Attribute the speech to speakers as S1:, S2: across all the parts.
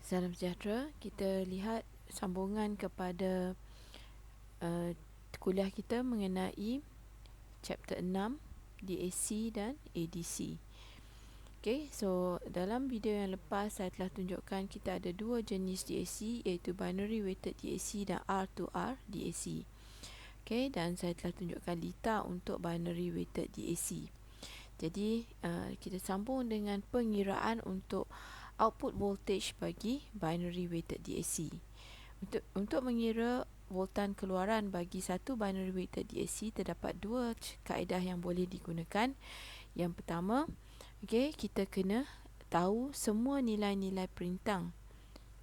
S1: Salam sejahtera. Kita lihat sambungan kepada kuliah kita mengenai chapter 6 DAC dan ADC. Okay, so dalam video yang lepas saya telah tunjukkan kita ada dua jenis DAC, iaitu binary weighted DAC dan R2R DAC. Okay, dan saya telah tunjukkan lita untuk binary weighted DAC. Jadi kita sambung dengan pengiraan untuk output voltage bagi binary weighted DAC. Untuk mengira voltan keluaran bagi satu binary weighted DAC, terdapat dua kaedah yang boleh digunakan. Yang pertama, kita kena tahu semua nilai-nilai perintang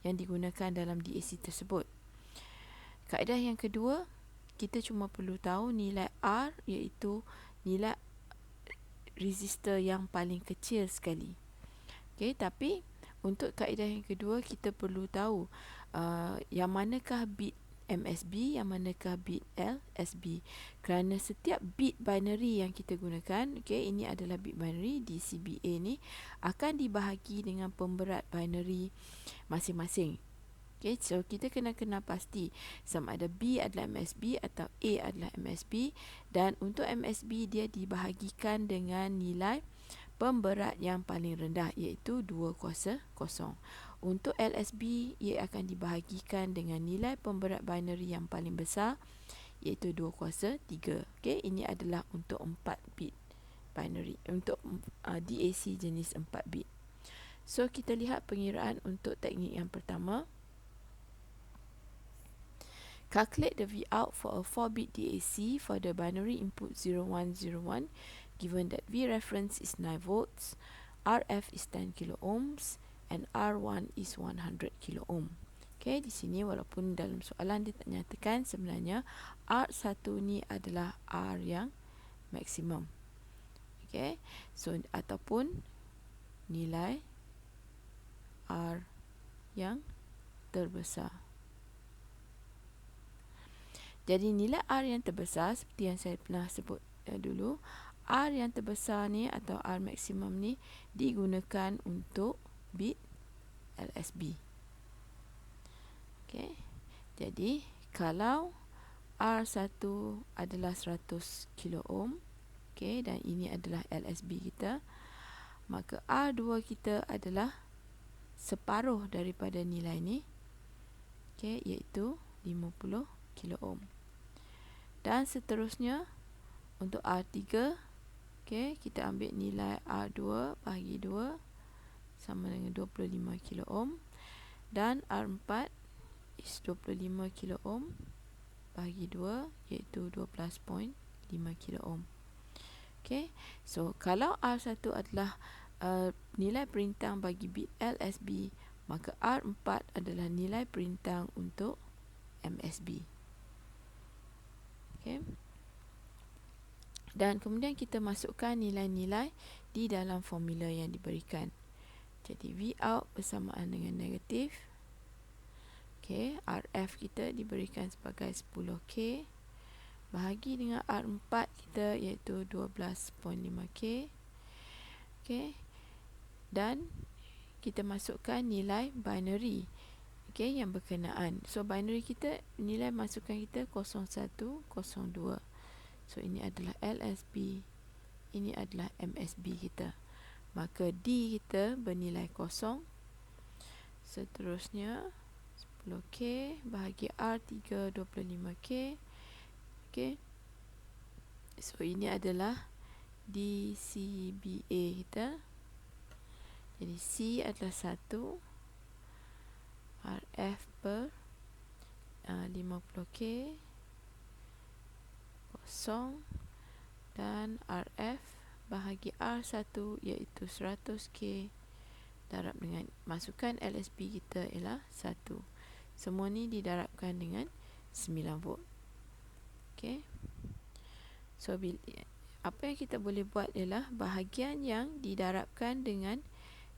S1: yang digunakan dalam DAC tersebut. Kaedah yang kedua, kita cuma perlu tahu nilai R, iaitu nilai resistor yang paling kecil sekali. Tapi untuk kaedah yang kedua, kita perlu tahu yang manakah bit MSB, yang manakah bit LSB. Kerana setiap bit binary yang kita gunakan, ini adalah bit binary DCBA ni, akan dibahagi dengan pemberat binary masing-masing. So kita kena pasti sama ada B adalah MSB atau A adalah MSB. Dan untuk MSB, dia dibahagikan dengan nilai pemberat yang paling rendah, iaitu 2 kuasa 0. Untuk LSB, ia akan dibahagikan dengan nilai pemberat binary yang paling besar, iaitu 2 kuasa 3. Ini adalah untuk 4 bit binary, untuk DAC jenis 4 bit. So kita lihat pengiraan untuk teknik yang pertama. Calculate the Vout for a 4-bit DAC for the binary input 0101, given that V reference is 9 volts, RF is 10 kilo ohms, and R1 is 100 kilo ohm. Di sini walaupun dalam soalan dia tak nyatakan, sebenarnya R1 ni adalah R yang maksimum. So ataupun nilai R yang terbesar. Jadi nilai R yang terbesar, seperti yang saya pernah sebut dulu, R yang terbesar ni atau R maksimum ni digunakan untuk bit LSB. Jadi kalau R1 adalah 100 kilo ohm, dan ini adalah LSB kita, maka R2 kita adalah separuh daripada nilai ni, iaitu 50 kilo ohm. Dan seterusnya untuk R3, kita ambil nilai R2 bahagi 2 sama dengan 25 kilo ohm, dan R4 is 25 kilo ohm bahagi 2, iaitu 12.5 kilo ohm. So kalau R1 adalah nilai perintang bagi bit LSB, maka R4 adalah nilai perintang untuk MSB. Dan kemudian kita masukkan nilai-nilai di dalam formula yang diberikan. Jadi Vout bersamaan dengan negatif. RF kita diberikan sebagai 10K bahagi dengan R4 kita, iaitu 12.5K. Dan kita masukkan nilai binary yang berkenaan. So binary kita, nilai masukan kita 01, 02. So ini adalah LSB, ini adalah MSB kita. Maka D kita bernilai 0. Seterusnya 10K bahagi R3 25K. So ini adalah DCBA kita. Jadi C adalah 1, RF per 50K 0, dan RF bahagi R1, iaitu 100K darab dengan masukan LSB kita ialah 1. Semua ni didarabkan dengan 9 volt. So apa yang kita boleh buat ialah bahagian yang didarabkan dengan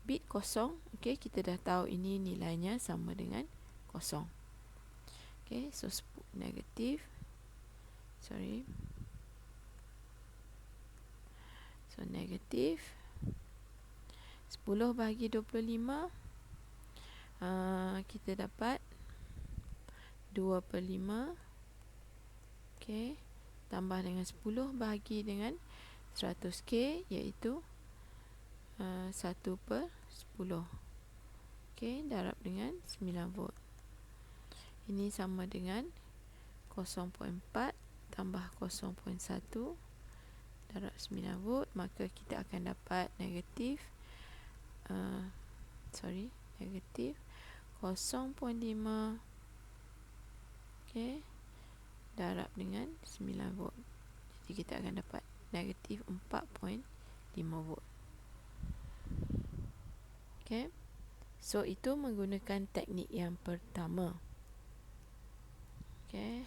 S1: bit 0. Kita dah tahu ini nilainya sama dengan 0. So negatif, so negatif 10 bahagi 25, kita dapat 2/5, okay, tambah dengan 10 bahagi dengan 100K, iaitu 1/10, okay, darab dengan 9 volt. Ini sama dengan 0.4 tambah 0.1 darab 9 volt, maka kita akan dapat negatif negatif 0.5, okay, darab dengan 9 volt. Jadi kita akan dapat negatif 4.5 volt. Okay, so itu menggunakan teknik yang pertama. Okay,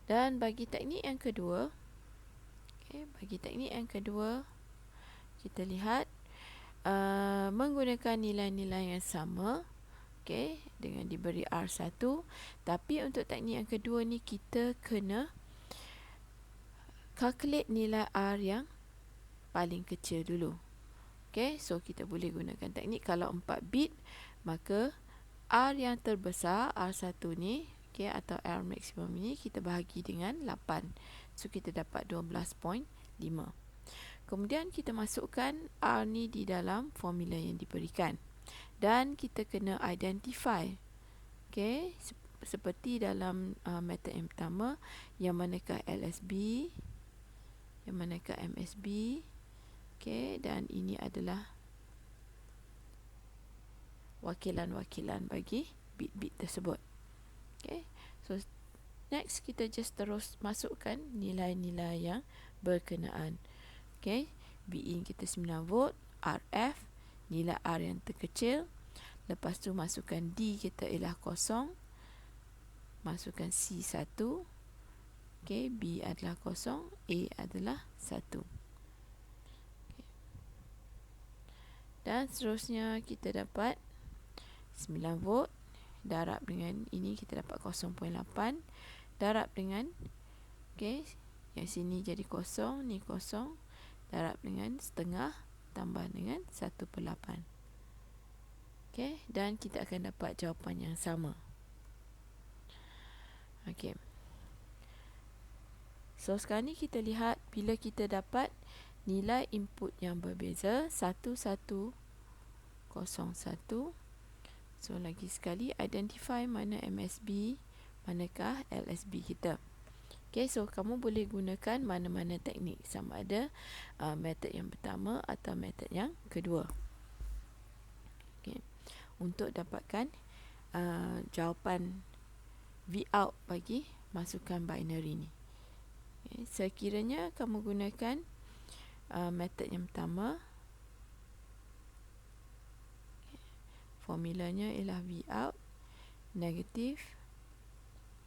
S1: dan bagi teknik yang kedua, kita lihat menggunakan nilai-nilai yang sama, okay, dengan diberi R1, tapi untuk teknik yang kedua ni kita kena calculate nilai R yang paling kecil dulu. Okay, so kita boleh gunakan teknik kalau 4 bit, maka R yang terbesar, R1 ni, okay, atau R maksimum ini kita bahagi dengan 8. So kita dapat 12.5. Kemudian kita masukkan R ni di dalam formula yang diberikan. Dan kita kena identify, okay, seperti dalam metod yang pertama, yang manakah LSB, yang manakah MSB, okay, dan ini adalah wakilan-wakilan bagi bit-bit tersebut. Okay, so next kita just terus masukkan nilai-nilai yang berkenaan. Okay, Bin kita 9 volt, RF nilai R yang terkecil, lepas tu masukkan D kita ialah 0, masukkan C 1, okay, B adalah 0, A adalah 1. Dan seterusnya kita dapat 9 volt darab dengan ini, kita dapat 0.8 darab dengan, okay, yang sini jadi 0, ni 0, darab dengan setengah tambah dengan 1/8. Okay, dan kita akan dapat jawapan yang sama. Okay, so sekarang ni kita lihat bila kita dapat nilai input yang berbeza 1101. So lagi sekali identify mana MSB, manakah LSB kita. Okay, so kamu boleh gunakan mana-mana teknik, sama ada metod yang pertama atau metod yang kedua, okay, untuk dapatkan jawapan Vout bagi masukan binary ni. Okay, sekiranya kamu gunakan metod yang pertama, formulanya ialah Vout negatif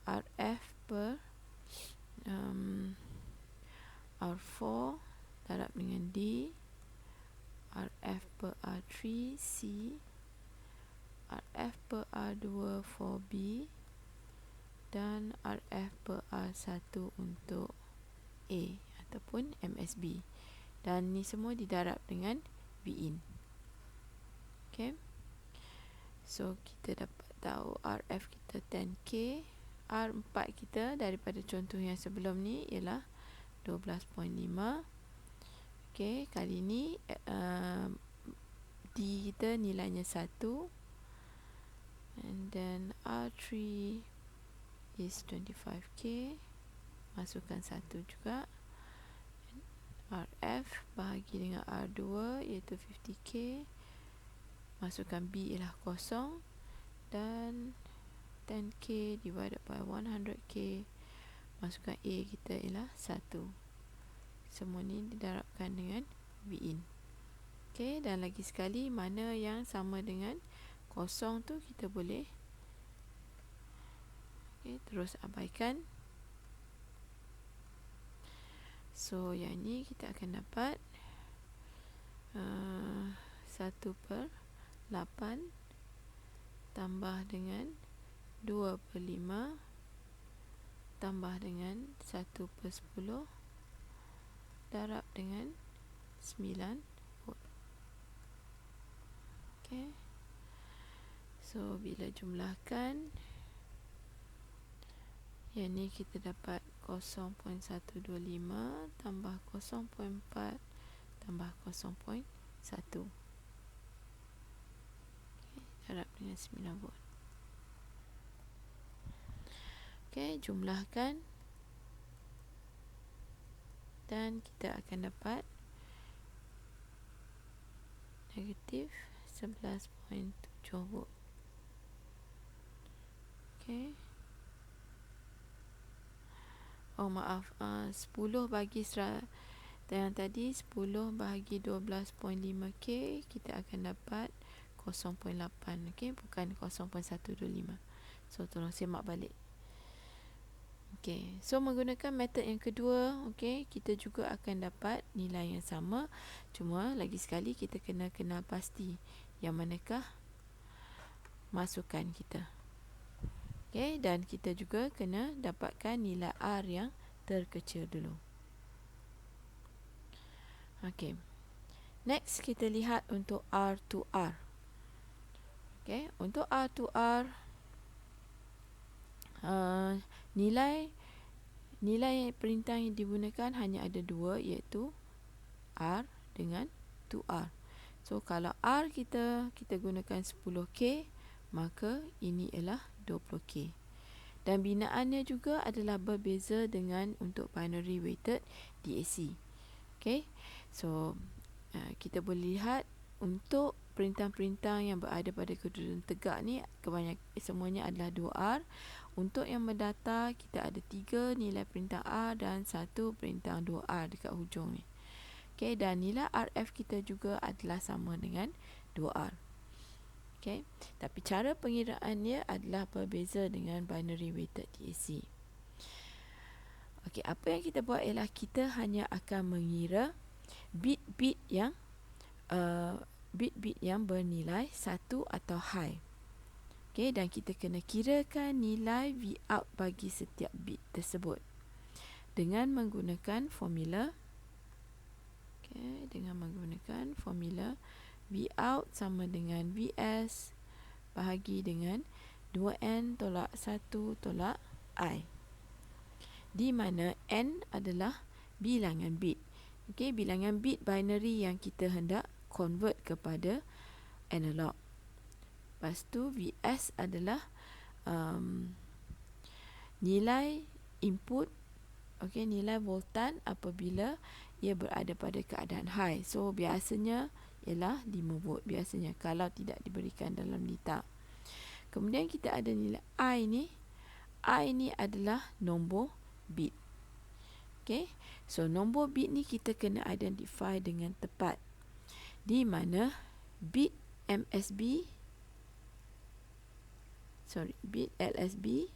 S1: RF per R4 darab dengan D, RF per R3 C, RF per R2 4B, dan RF per R1 untuk A ataupun MSB. Dan ni semua didarab dengan Bin. Okay, so kita dapat tahu RF kita 10K, R4 kita daripada contoh yang sebelum ni ialah 12.5. Okay, kali ni D kita nilainya 1, and then R3 is 25K, masukkan 1 juga. RF bahagi dengan R2 iaitu 50K, masukkan B ialah 0, dan 10K divided by 100K, masukkan A kita ialah 1. Semua ni didarabkan dengan Bin. Okay, dan lagi sekali mana yang sama dengan 0 tu kita boleh, okay, terus abaikan. So yang ni kita akan dapat 1/8 tambah dengan 2/5 tambah dengan 1/10 darab dengan 9 volt. Okay, So bila jumlahkan, yang ni kita dapat 0.125 tambah 0.4 tambah 0.1. Darab dengan 9 volt. Okey, jumlahkan dan kita akan dapat negatif 11.7 volt. Okey. Oh maaf, 10 bagi yang tadi 10 bahagi 12.5K, kita akan dapat 0.8. Okey, bukan 0.125. So tolong semak balik. Okey, so menggunakan metod yang kedua, okey, kita juga akan dapat nilai yang sama. Cuma lagi sekali kita kena kenal pasti yang manakah masukan kita. Okey, dan kita juga kena dapatkan nilai R yang terkecil dulu. Okey. Next kita lihat untuk R to R. Okey, untuk R to R, nilai perintah yang digunakan hanya ada dua, iaitu R dengan 2R. So kalau R kita gunakan 10K, maka ini ialah 20K. Dan binaannya juga adalah berbeza dengan untuk binary weighted DAC. Okay, so kita boleh lihat untuk perintah-perintah yang berada pada kedudukan tegak ni, semuanya adalah 2R. Untuk yang mendata, kita ada 3 nilai perintah R dan 1 perintah 2R dekat hujung ni. Okay, dan nilai RF kita juga adalah sama dengan 2R. Okay, tapi cara pengiraannya adalah berbeza dengan binary weighted DAC. Okay, apa yang kita buat ialah kita hanya akan mengira bit-bit yang bernilai 1 atau high. Okay, dan kita kena kirakan nilai Vout bagi setiap bit tersebut dengan menggunakan formula. Okay, dengan menggunakan formula Vout sama dengan Vs bahagi dengan 2n tolak 1 tolak I, di mana n adalah bilangan bit. Okay, bilangan bit binary yang kita hendak convert kepada analog. Lepas tu Vs adalah nilai input, okay, nilai voltan apabila ia berada pada keadaan high. So biasanya ialah 5 volt biasanya kalau tidak diberikan dalam liter. Kemudian kita ada nilai I ni. I ni adalah nombor bit. Okay, so nombor bit ni kita kena identify dengan tepat, di mana bit bit LSB,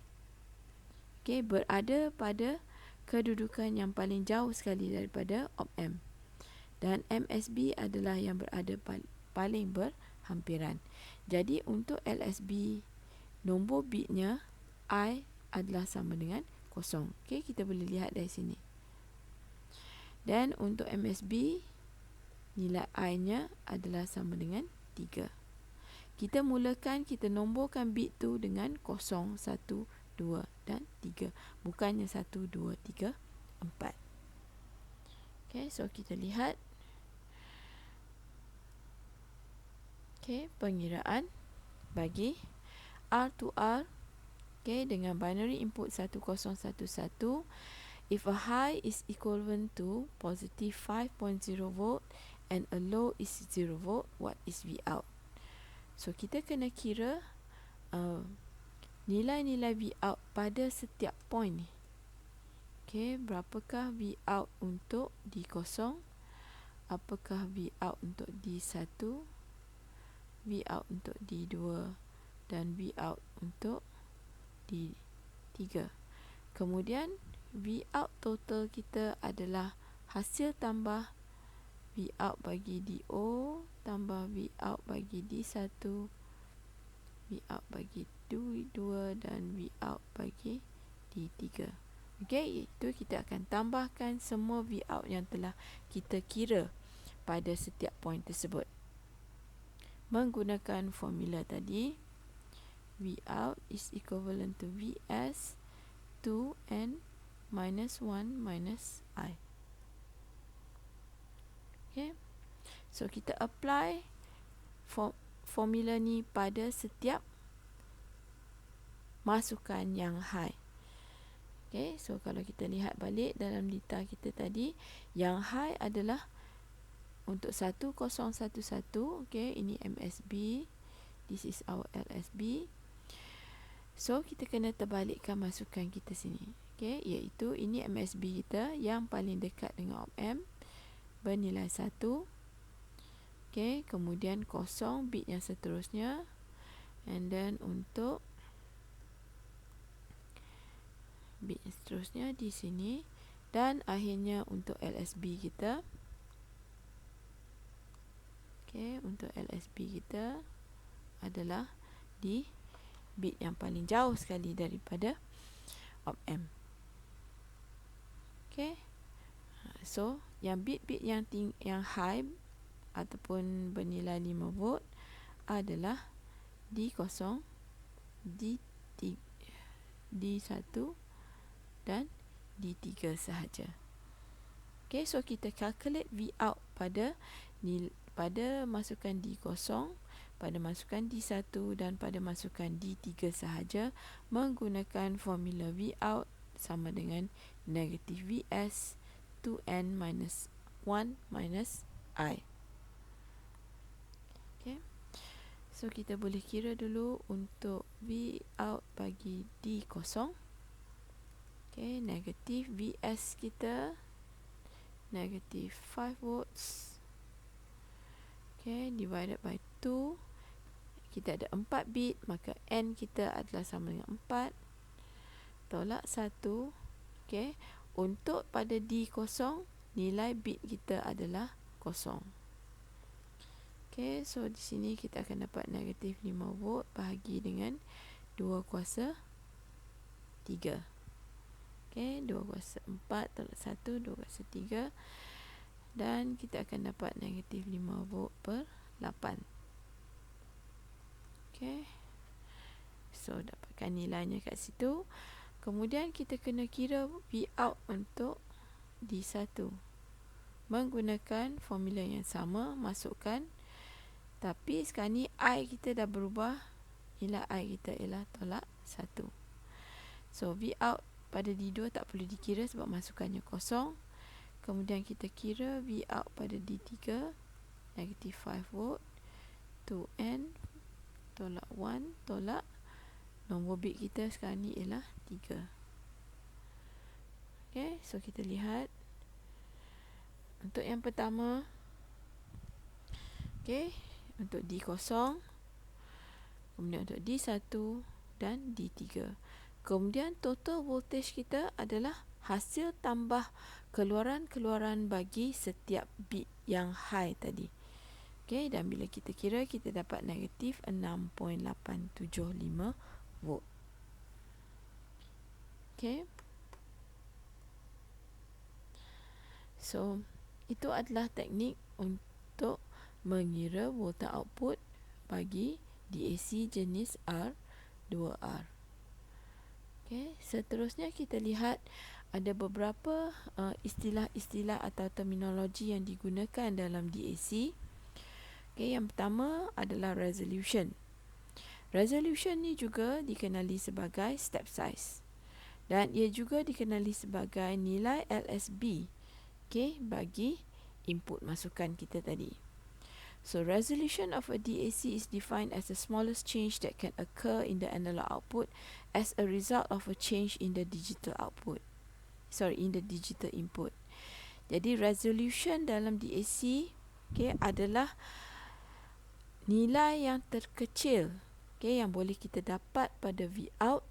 S1: okay, berada pada kedudukan yang paling jauh sekali daripada op-amp, dan MSB adalah yang berada paling berhampiran. Jadi untuk LSB, nombor bitnya I adalah sama dengan 0. Okay, kita boleh lihat dari sini. Dan untuk MSB, nilai I-nya adalah sama dengan 3. Kita mulakan, kita nomborkan bit tu dengan 0, 1, 2 dan 3. Bukannya 1, 2, 3, 4. Okay, so kita lihat. Okay, pengiraan bagi R to R, okay, dengan binary input 1011. If a high is equivalent to positive 5.0 volt and a low is 0 volt, what is Vout? So kita kena kira nilai-nilai Vout pada setiap point ni. Okay, berapakah Vout untuk D0, apakah Vout untuk D1, Vout untuk D2 dan Vout untuk D3. Kemudian Vout total kita adalah hasil tambah Vout bagi DO tambah Vout bagi D1, Vout bagi D2 dan Vout bagi D3. Okey, itu kita akan tambahkan semua Vout yang telah kita kira pada setiap point tersebut menggunakan formula tadi. V out is equivalent to Vs 2n minus 1 minus I. Okay, so kita apply formula ni pada setiap masukan yang high. Okay, so kalau kita lihat balik dalam data kita tadi, yang high adalah untuk 1011. Okay, ini MSB, this is our LSB. So kita kena terbalikkan masukan kita sini. Okay, iaitu ini MSB kita yang paling dekat dengan op-amp bernilai 1. Okay, kemudian 0 bit yang seterusnya, and then untuk bit seterusnya di sini, dan akhirnya untuk LSB kita. Okay, untuk LSB kita adalah di bit yang paling jauh sekali daripada op-amp. Okay, so yang bit-bit yang high ataupun bernilai 5 volt adalah D0, D1 dan D3 sahaja. Okay, so kita calculate V out pada masukan D0, pada masukan D1 dan pada masukan D3 sahaja menggunakan formula V out sama dengan negatif Vs 2n minus 1 minus I. Okay, so kita boleh kira dulu untuk V out bagi D0. Okay, negatif Vs kita negatif 5 volts. Okay, divided by 2. Kita ada 4 bit, maka N kita adalah sama dengan 4. Tolak 1. Okay, untuk pada D0, nilai bit kita adalah 0. Okay, so di sini kita akan dapat negatif 5 volt bahagi dengan 2 kuasa 3. Okay, 2 kuasa 4 tolak 1, 2 kuasa 3. Dan kita akan dapat negatif 5 volt per 8. Okay, so dapatkan nilainya kat situ. Kemudian kita kena kira V out untuk D1 menggunakan formula yang sama, masukkan. Tapi sekarang ni I kita dah berubah. Nilai I kita ialah tolak 1. So V out pada D2 tak perlu dikira sebab masukannya 0. Kemudian kita kira V out pada D3 negatif 5 volt 2n tolak 1 tolak nombor bit kita sekarang ni ialah 3. Okay, so kita lihat untuk yang pertama. Okay, untuk D0, kemudian untuk D1 dan D3. Kemudian total voltage kita adalah hasil tambah keluaran bagi setiap bit yang high tadi. Okay, dan bila kita kira, kita dapat negatif 6.875 volt. Okay, so itu adalah teknik untuk mengira voltage output bagi DAC jenis R2R. Okay, seterusnya kita lihat ada beberapa istilah-istilah atau terminologi yang digunakan dalam DAC. Okay, yang pertama adalah resolution. Resolution ni juga dikenali sebagai step size, dan ia juga dikenali sebagai nilai LSB, okay, bagi input masukan kita tadi. So resolution of a DAC is defined as the smallest change that can occur in the analog output as a result of a change in the digital output. In the digital input. Jadi resolution dalam DAC, okay, adalah nilai yang terkecil, okay, yang boleh kita dapat pada V out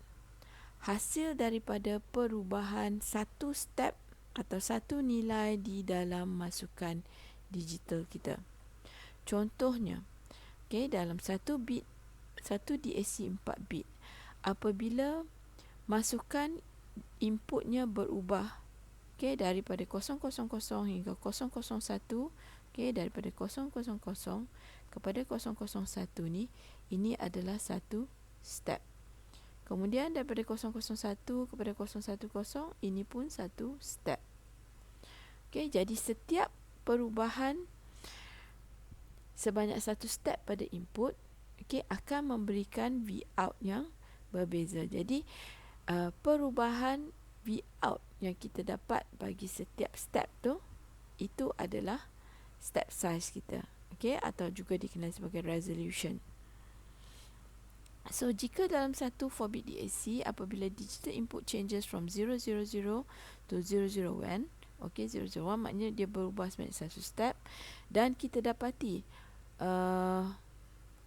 S1: hasil daripada perubahan satu step atau satu nilai di dalam masukan digital kita. Contohnya, okay, dalam satu DAC 4 bit, apabila masukan inputnya berubah, okay, daripada 000 hingga 001, okay, daripada 000 kepada 001 ni, ini adalah satu step. Kemudian daripada 001 kepada 010, ini pun satu step. Okey, jadi setiap perubahan sebanyak satu step pada input, okey, akan memberikan V out yang berbeza. Jadi perubahan V out yang kita dapat bagi setiap step tu, itu adalah step size kita, okey, atau juga dikenal sebagai resolution. So jika dalam satu 4-bit DAC, apabila digital input changes from 000 to 001, okey, 001 maknanya dia berubah sebanyak satu step, dan kita dapati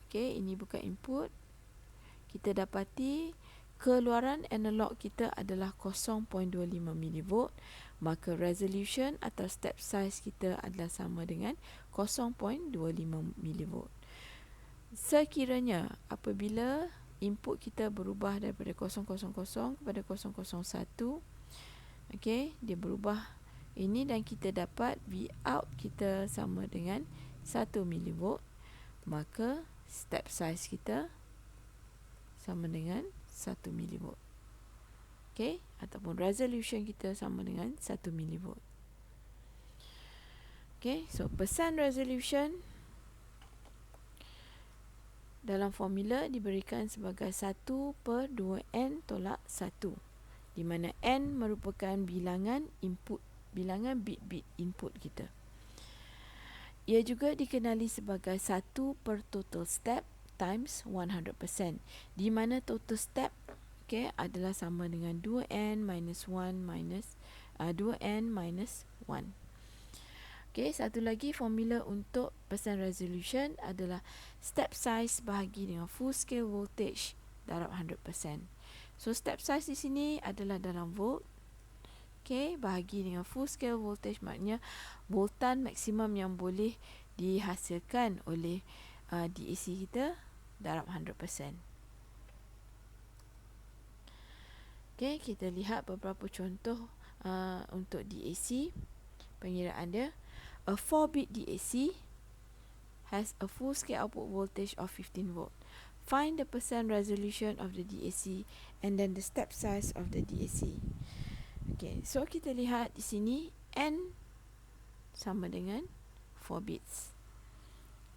S1: okey, ini bukan input, kita dapati keluaran analog kita adalah 0.25 mV, maka resolution atau step size kita adalah sama dengan 0.25 mV. Sekiranya apabila input kita berubah daripada 000 kepada 001, okey, dia berubah ini dan kita dapat V out kita sama dengan 1 mV, maka step size kita sama dengan 1 mV. Okey, ataupun resolution kita sama dengan 1 mV. Okey, so percent resolution dalam formula diberikan sebagai 1/2n tolak 1, di mana n merupakan bilangan input, bilangan bit-bit input kita. Ia juga dikenali sebagai 1/total step times 100%, di mana total step, okay, adalah sama dengan 2n minus 1 minus 2n minus 1. Okay, satu lagi formula untuk percent resolution adalah step size bahagi dengan full scale voltage darab 100%. So step size di sini adalah dalam volt, okay, bahagi dengan full scale voltage, maknanya voltan maksimum yang boleh dihasilkan oleh DAC kita darab 100%. Okay, kita lihat beberapa contoh untuk DAC pengiraan dia. A 4-bit DAC has a full scale output voltage of 15 volt. Find the percent resolution of the DAC and then the step size of the DAC. Okay, so kita lihat di sini N sama dengan 4 bits.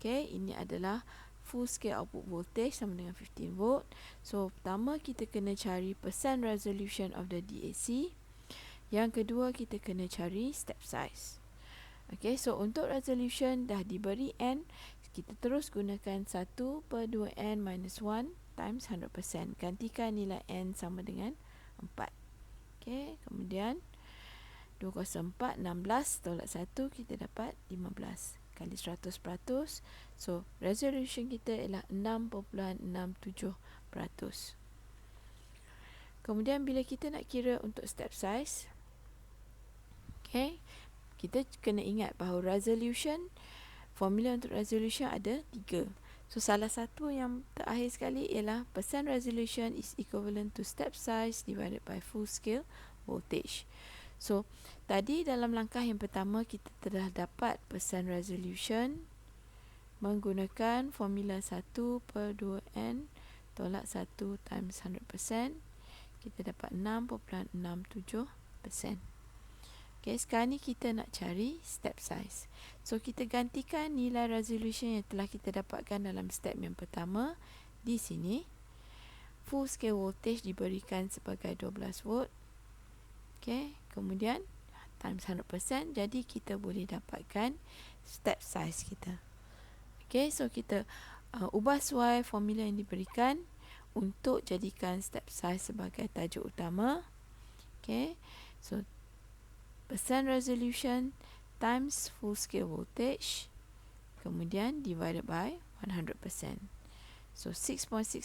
S1: Okay, ini adalah full scale output voltage sama dengan 15 volt. So pertama kita kena cari percent resolution of the DAC. Yang kedua kita kena cari step size. Okay, so untuk resolution dah diberi N, kita terus gunakan 1/2n minus 1 times 100%. Gantikan nilai N sama dengan 4. Okay, kemudian 204, 16 tolak 1, kita dapat 15 kali 100%. So resolution kita ialah 6.67%. Kemudian bila kita nak kira untuk step size, okay, kita kena ingat bahawa resolution, formula untuk resolution ada 3. So salah satu yang terakhir sekali ialah percent resolution is equivalent to step size divided by full scale voltage. So tadi dalam langkah yang pertama kita telah dapat percent resolution menggunakan formula 1/2n tolak 1 times 100%. Kita dapat 6.67%. Okay, sekarang ni kita nak cari step size. So kita gantikan nilai resolution yang telah kita dapatkan dalam step yang pertama di sini. Full scale voltage diberikan sebagai 12 volt. Okay, kemudian times 100%, jadi kita boleh dapatkan step size kita. Okay, so kita ubah suai formula yang diberikan untuk jadikan step size sebagai tajuk utama. Okay, so percent resolution times full scale voltage, kemudian divided by 100%. So 6.67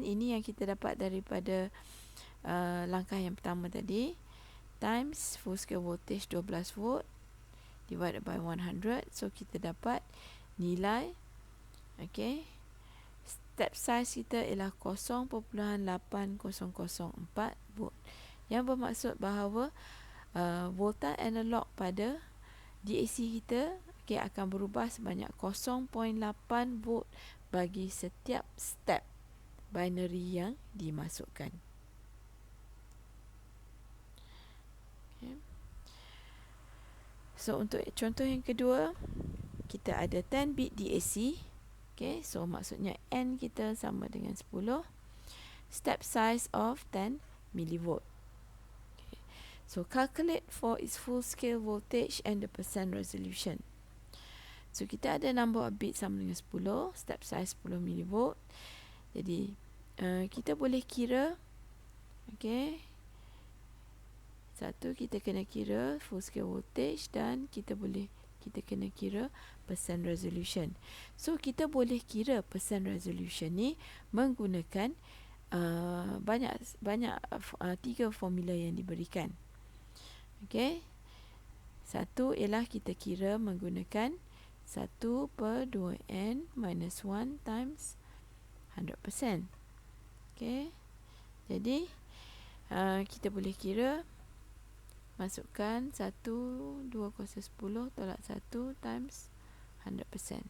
S1: ini yang kita dapat daripada langkah yang pertama tadi, times full scale voltage 12 volt divided by 100. So kita dapat nilai, okay, step size kita ialah 0.8004 volt, yang bermaksud bahawa voltan analog pada DAC kita, okay, akan berubah sebanyak 0.8 volt bagi setiap step binary yang dimasukkan. Okay. So untuk contoh yang kedua, kita ada 10 bit DAC. Okay, so maksudnya N kita sama dengan 10. Step size of 10 millivolt. Okay. So calculate for its full scale voltage and the percent resolution. So kita ada number of bit sama dengan 10, step size 10 millivolt. Jadi kita boleh kira, okay, satu kita kena kira full scale voltage dan kita kena kira percent resolution. So kita boleh kira percent resolution ni menggunakan banyak 3 formula yang diberikan. Okay, satu ialah kita kira menggunakan 1/2n minus 1 times 100%. Okay, jadi kita boleh kira, masukkan 1, 2 kuasa 10 tolak 1 times 100%.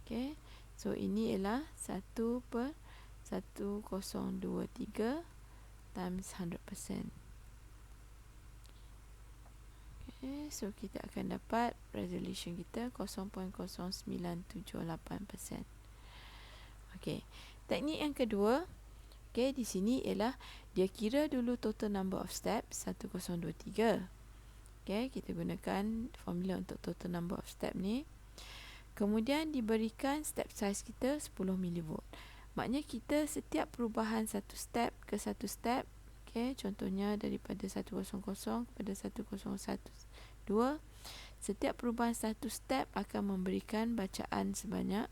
S1: Okay, so ini ialah 1/1023 times 100%. Okay, so kita akan dapat resolution kita 0.0978%. Okay, teknik yang kedua, okay, di sini ialah dia kira dulu total number of steps 1023. Okay, kita gunakan formula untuk total number of step ni. Kemudian diberikan step size kita 10 millivolt. Maknanya kita setiap perubahan satu step ke satu step, okay, contohnya daripada 100 kepada 1012, setiap perubahan satu step akan memberikan bacaan sebanyak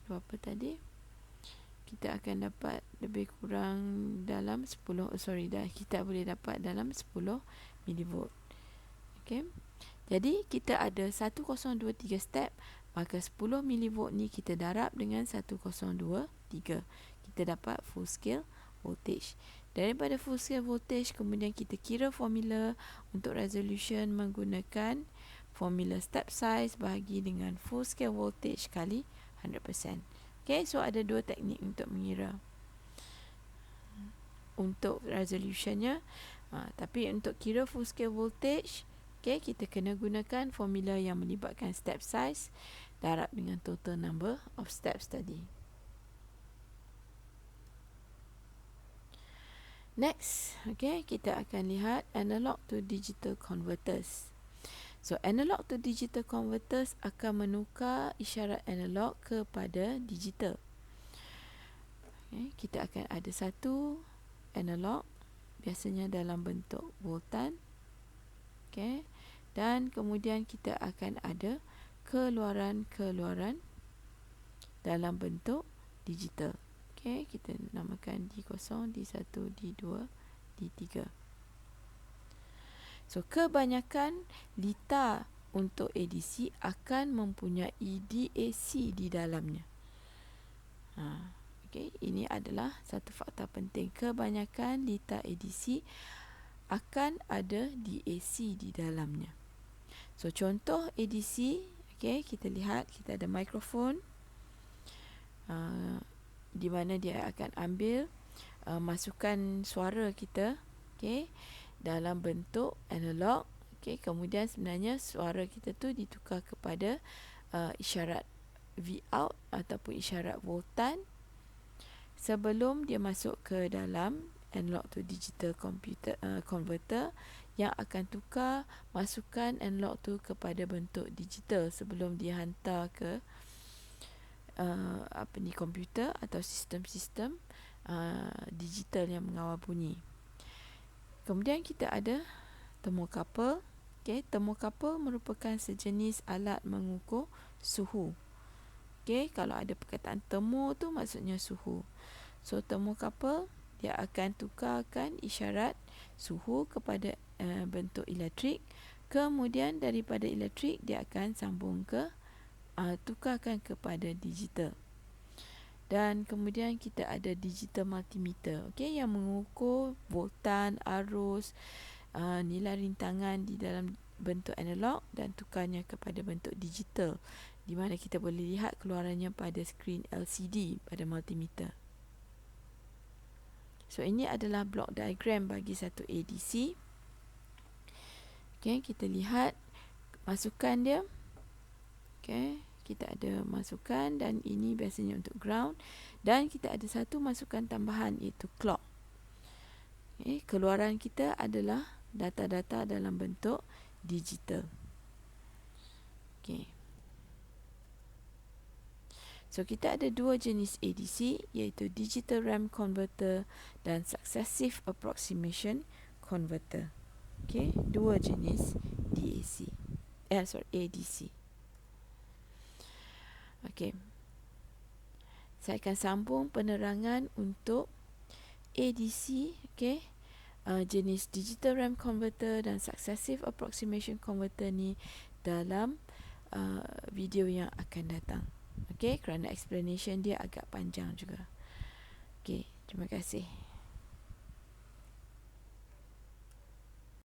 S1: berapa tadi? Kita akan dapat lebih kurang dalam 10, kita boleh dapat dalam 10 millivolt. Okay, jadi kita ada 1023 step, maka 10 millivolt ni kita darab dengan 1023, kita dapat full scale voltage. Daripada full scale voltage, kemudian kita kira formula untuk resolution menggunakan formula step size bahagi dengan full scale voltage kali 100%. Okay, so ada dua teknik untuk mengira untuk resolutionnya. Tapi untuk kira full scale voltage, okay, kita kena gunakan formula yang melibatkan step size darab dengan total number of steps tadi. Next, okay, kita akan lihat analog to digital converters. So analog to digital converters akan menukar isyarat analog kepada digital. Okay, kita akan ada satu analog, biasanya dalam bentuk voltan. Okay, dan kemudian kita akan ada keluaran dalam bentuk digital. Okay, kita namakan D0, D1, D2, D3. So kebanyakan litar untuk ADC akan mempunyai DAC di dalamnya. Okay, ini adalah satu fakta penting. Kebanyakan litar ADC akan ada DAC di dalamnya. So contoh ADC, okay, kita lihat kita ada mikrofon, di mana dia akan ambil masukan suara kita, okay, dalam bentuk analog. Okay, kemudian sebenarnya suara kita tu ditukar kepada isyarat Vout ataupun isyarat voltan sebelum dia masuk ke dalam analog to digital converter yang akan tukar masukan analog tu kepada bentuk digital sebelum dia hantar ke komputer atau sistem-sistem digital yang mengawal bunyi. Kemudian kita ada thermocouple. Okay, thermocouple merupakan sejenis alat mengukur suhu. Okay, kalau ada perkataan thermo tu maksudnya suhu. So thermocouple dia akan tukarkan isyarat suhu kepada bentuk elektrik. Kemudian daripada elektrik dia akan sambung ke tukarkan kepada digital. Dan kemudian kita ada digital multimeter, okay, yang mengukur voltan, arus, nilai rintangan di dalam bentuk analog dan tukarnya kepada bentuk digital di mana kita boleh lihat keluarannya pada skrin LCD pada multimeter. So ini adalah block diagram bagi satu ADC. Okey, kita lihat masukan dia. Okey, kita ada masukan dan ini biasanya untuk ground, dan kita ada satu masukan tambahan iaitu clock. Okay, keluaran kita adalah data-data dalam bentuk digital. Okay. So kita ada dua jenis ADC, iaitu Digital RAM Converter dan Successive Approximation Converter. Okay, dua jenis DAC. ADC. Okay. Saya akan sambung penerangan untuk ADC, okay, jenis Digital RAM Converter dan Successive Approximation Converter ni dalam video yang akan datang. Okay, kerana explanation dia agak panjang juga. Okay, terima kasih.